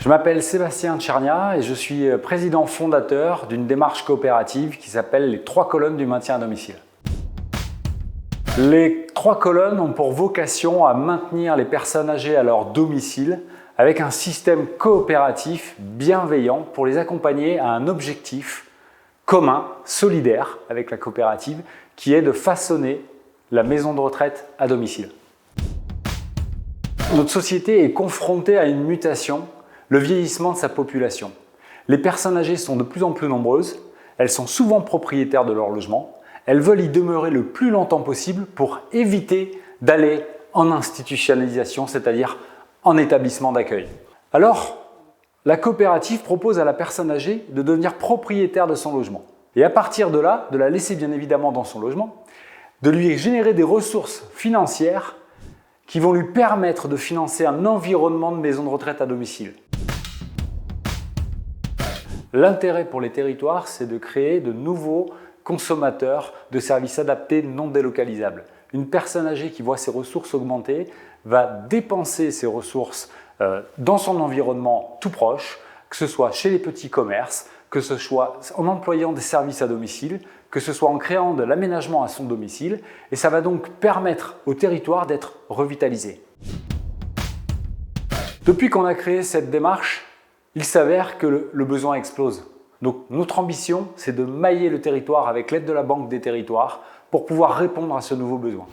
Je m'appelle Sébastien Tchernia et je suis président fondateur d'une démarche coopérative qui s'appelle les 3 colonnes du maintien à domicile. Les 3 colonnes ont pour vocation à maintenir les personnes âgées à leur domicile avec un système coopératif bienveillant pour les accompagner à un objectif commun, solidaire avec la coopérative, qui est de façonner la maison de retraite à domicile. Notre société est confrontée à une mutation, le vieillissement de sa population. Les personnes âgées sont de plus en plus nombreuses, elles sont souvent propriétaires de leur logement, elles veulent y demeurer le plus longtemps possible pour éviter d'aller en institutionnalisation, c'est-à-dire en établissement d'accueil. Alors, la coopérative propose à la personne âgée de devenir propriétaire de son logement. Et à partir de là, de la laisser bien évidemment dans son logement, de lui générer des ressources financières qui vont lui permettre de financer un environnement de maison de retraite à domicile. L'intérêt pour les territoires, c'est de créer de nouveaux consommateurs de services adaptés non délocalisables. Une personne âgée qui voit ses ressources augmenter va dépenser ses ressources dans son environnement tout proche, que ce soit chez les petits commerces, que ce soit en employant des services à domicile, que ce soit en créant de l'aménagement à son domicile, et ça va donc permettre au territoire d'être revitalisé. Depuis qu'on a créé cette démarche, il s'avère que le besoin explose. Donc notre ambition, c'est de mailler le territoire avec l'aide de la Banque des territoires pour pouvoir répondre à ce nouveau besoin.